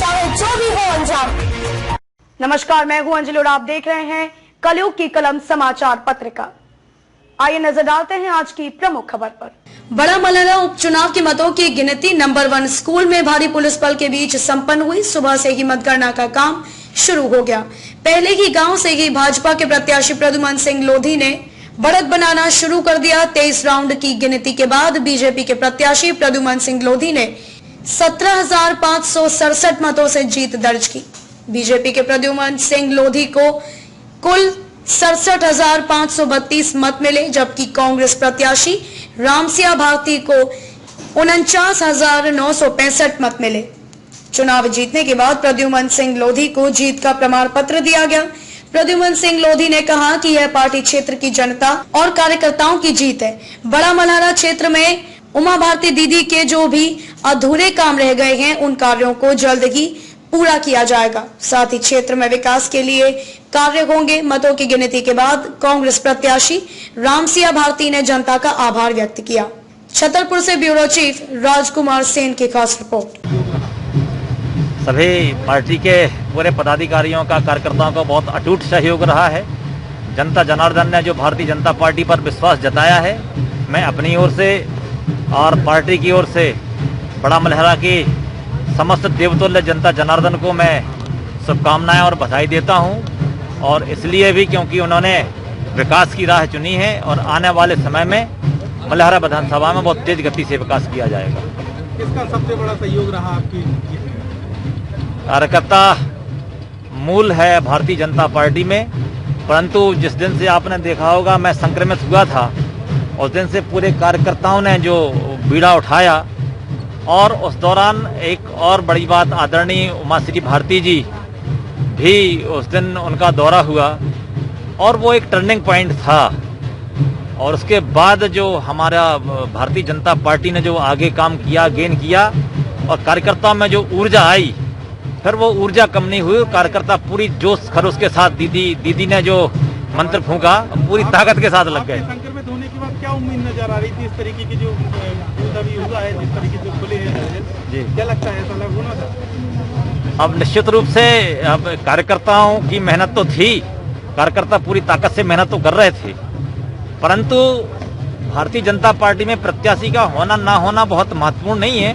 चाहे जो भी हो अंजाम। नमस्कार, मैं हूं अंजलि और आप देख रहे हैं कलयुग की कलम समाचार पत्रिका। आइए नजर डालते हैं आज की प्रमुख खबर पर। बड़ा मलहरा उपचुनाव के मतों की गिनती नंबर 1 स्कूल में भारी पुलिस बल के बीच संपन्न हुई। सुबह से ही मतगणना का काम शुरू हो गया। पहले ही गांव से ही भाजपा के प्रत्याशी प्रद्युमन सिंह लोधी ने बढ़त बनाना शुरू कर दिया। 23 राउंड की गिनती के बाद बीजेपी के प्रत्याशी प्रद्युमन सिंह लोधी ने 17,567 मतों से जीत दर्ज की। बीजेपी के प्रद्युमन सिंह लोधी को कुल 67,532 मत मिले, जबकि कांग्रेस प्रत्याशी रामसिया भारती को 49,965 मत मिले। चुनाव जीतने के बाद प्रद्युमन सिंह लोधी को जीत का प्रमाण पत्र दिया गया। प्रद्युमन सिंह लोधी ने कहा कि यह पार्टी क्षेत्र की जनता और कार्यकर्ताओं की जीत है। बड़ा मलहरा क्षेत्र में उमा भारती दीदी के जो भी अधूरे काम रह गए हैं, उन कार्यों को जल्द ही पूरा किया जाएगा। साथ ही क्षेत्र में विकास के लिए कार्य होंगे। मतों की गिनती के बाद कांग्रेस प्रत्याशी रामसिया भारती ने जनता का आभार व्यक्त किया। छतरपुर से ब्यूरो चीफ राजकुमार सेन की खास रिपोर्ट। सभी पार्टी के पूरे पदाधिकारियों का, कार्यकर्ताओं का बहुत अटूट सहयोग रहा है। जनता जनार्दन ने जो भारतीय जनता पार्टी पर विश्वास जताया है, मैं अपनी ओर से और पार्टी की ओर से बड़ा मलहरा की समस्त देवतुल्य जनता जनार्दन को मैं शुभकामनाएं और बधाई देता हूं। और इसलिए भी क्योंकि उन्होंने विकास की राह चुनी है और आने वाले समय में मलहरा विधानसभा में बहुत तेज गति से विकास किया जाएगा। किसका सबसे बड़ा सहयोग रहा आपकी? कार्यकर्ता मूल है भारतीय जनता पार्टी में, परंतु जिस दिन से आपने देखा होगा मैं संक्रमित हुआ था, उस दिन से पूरे कार्यकर्ताओं ने जो बीड़ा उठाया। और उस दौरान एक और बड़ी बात, आदरणीय उमाश्री भारती जी भी उस दिन उनका दौरा हुआ और वो एक टर्निंग पॉइंट था। और उसके बाद जो हमारा भारतीय जनता पार्टी ने जो आगे काम किया, गेन किया और कार्यकर्ताओं में जो ऊर्जा आई, फिर वो ऊर्जा कम नहीं हुई। कार्यकर्ता पूरी जोश खरोश के साथ दीदी ने जो मंत्र फूंका, पूरी ताकत के साथ लग गए। संक्रमित होने के बाद क्या उम्मीद नजर आ रही थी? इस तरीके की जो अभी हुआ है, जिस तरीके से खुले हैं जी, क्या लगता है ऐसा लग होना था? अब निश्चित रूप से अब कार्यकर्ताओं की मेहनत तो थी, कार्यकर्ता पूरी ताकत से मेहनत तो कर रहे थे, परंतु भारतीय जनता पार्टी में प्रत्याशी का होना ना होना बहुत महत्वपूर्ण नहीं है।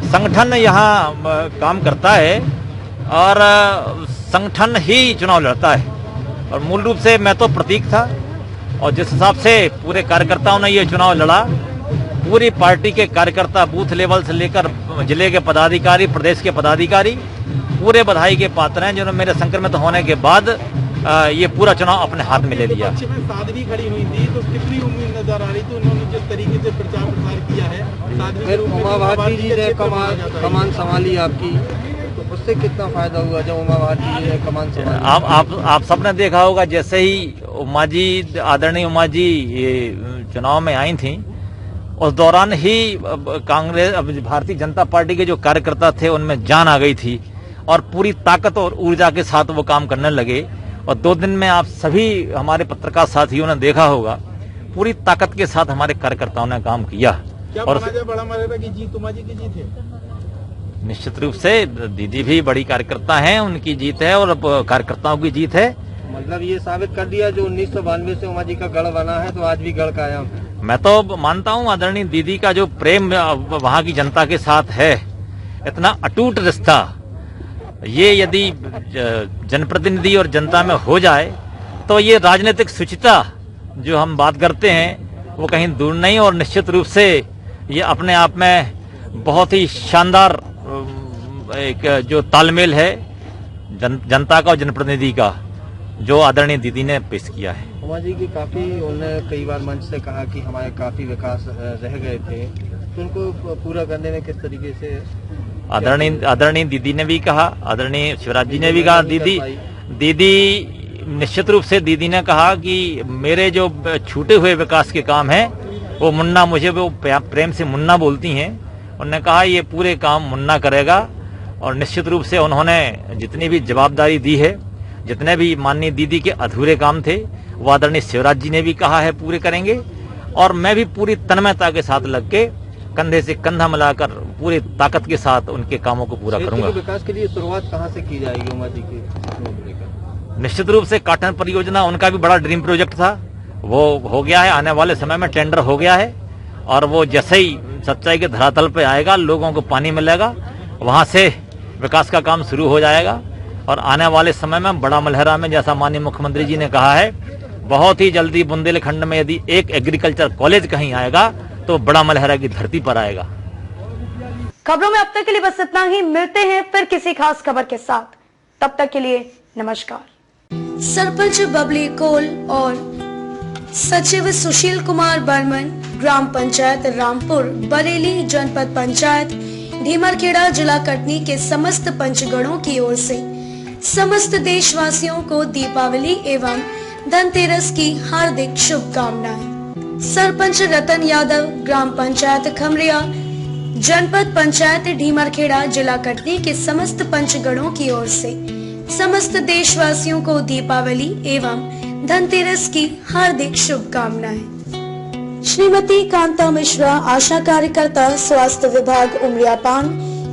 संगठन यहाँ काम करता है और संगठन ही चुनाव लड़ता है। और मूल रूप से मैं तो प्रतीक था और जिस हिसाब से पूरे कार्यकर्ताओं ने ये चुनाव लड़ा, पूरी पार्टी के कार्यकर्ता बूथ लेवल से लेकर जिले के पदाधिकारी, प्रदेश के पदाधिकारी पूरे बधाई के पात्र हैं, जिन्होंने मेरे संक्रमित होने के बाद ये पूरा चुनाव अपने हाथ में ले लिया। साध्वी खड़ी हुई थी तो कितनी उम्मीद नजर आ रही थी? उन्होंने जिस तरीके से प्रचार प्रसार किया है, उमा भारती जी ने कमान संभाली आपकी, तो उससे कितना फायदा हुआ जब उमा भारती जी ने कमान संभाली? आप सबने देखा होगा, जैसे ही उमा जी, आदरणीय उमा जी ये चुनाव में आई थी, उस दौरान ही कांग्रेस, भारतीय जनता पार्टी के जो कार्यकर्ता थे उनमें जान आ गई थी और पूरी ताकत और ऊर्जा के साथ वो काम करने लगे। और 2 दिन में आप सभी हमारे पत्रकार साथियों ने देखा होगा, पूरी ताकत के साथ हमारे कार्यकर्ताओं ने काम किया। क्या और बड़ा मलहरा की जीत उमा जी की जीत है? निश्चित रूप से दीदी भी बड़ी कार्यकर्ता हैं, उनकी जीत है और कार्यकर्ताओं की जीत है। मतलब ये साबित कर दिया जो 1992 से उमा जी का गढ़ बना है, तो आज भी गढ़ कायम है। मैं तो मानता हूं आदरणीय दीदी का जो प्रेम वहां की जनता के साथ है, इतना अटूट रिश्ता, ये यदि जनप्रतिनिधि और जनता में हो जाए तो ये राजनीतिक शुचिता जो हम बात करते हैं वो कहीं दूर नहीं। और निश्चित रूप से ये अपने आप में बहुत ही शानदार एक जो तालमेल है जनता का और जनप्रतिनिधि का, जो आदरणीय दीदी ने पेश किया है। उमा जी की काफी, उन्होंने कई बार मंच से कहा कि हमारे काफी विकास रह गए थे, तो उनको पूरा करने में किस तरीके से? आदरणीय दीदी ने भी कहा, आदरणीय शिवराज जी ने भी कहा, दीदी निश्चित रूप से दीदी ने कहा कि मेरे जो छूटे हुए विकास के काम हैं वो मुन्ना, मुझे वो प्रेम से मुन्ना बोलती हैं, उन्होंने कहा ये पूरे काम मुन्ना करेगा। और निश्चित रूप से उन्होंने जितनी भी जवाबदारी दी है, जितने भी माननीय दीदी के अधूरे काम थे, वो आदरणीय शिवराज जी ने भी कहा है पूरे करेंगे। और मैं भी पूरी तन्मयता के साथ लग के कंधे से कंधा मिलाकर पूरी ताकत के साथ उनके कामों को पूरा क्षेत्र करूंगा। के विकास के लिए शुरुआत कहाँ से की जाएगी उमा जी के सपनों को लेकर? निश्चित रूप से काटन परियोजना उनका भी बड़ा ड्रीम प्रोजेक्ट था, वो हो गया है, आने वाले समय में टेंडर हो गया है और वो जैसे ही सच्चाई के धरातल पे आएगा, लोगों को पानी मिलेगा, वहां से विकास का काम शुरू हो जाएगा। और आने वाले समय में बड़ा मलहरा में, जैसा माननीय मुख्यमंत्री जी ने कहा है, बहुत ही जल्दी बुंदेलखंड में यदि एक एग्रीकल्चर कॉलेज कहीं आएगा तो बड़ा मलहरा की धरती पर आएगा। खबरों में अब तक के लिए बस इतना ही। मिलते हैं फिर किसी खास खबर के साथ, तब तक के लिए नमस्कार। सरपंच बबली कोल और सचिव सुशील कुमार बर्मन, ग्राम पंचायत रामपुर बरेली, जनपद पंचायत ढीमरखेड़ा, जिला कटनी के समस्त पंचगणों की ओर से समस्त देशवासियों को दीपावली एवं धनतेरस की हार्दिक शुभकामनाएं। सरपंच रतन यादव, ग्राम पंचायत खमरिया, जनपद पंचायत ढीमरखेड़ा, जिला कटनी के समस्त पंचगणों की ओर से समस्त देशवासियों को दीपावली एवं धनतेरस की हार्दिक शुभकामनाएं। श्रीमती कांता मिश्रा, आशा कार्यकर्ता, स्वास्थ्य विभाग उमरियापान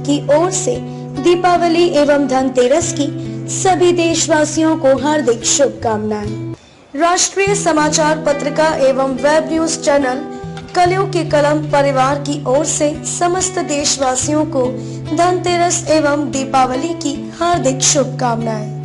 की ओर से दीपावली एवं धनतेरस की सभी देशवासियों को हार्दिक शुभकामनाएं। राष्ट्रीय समाचार पत्रिका एवं वेब न्यूज चैनल कलियों की कलम परिवार की ओर से समस्त देशवासियों को धनतेरस एवं दीपावली की हार्दिक शुभकामनाएं।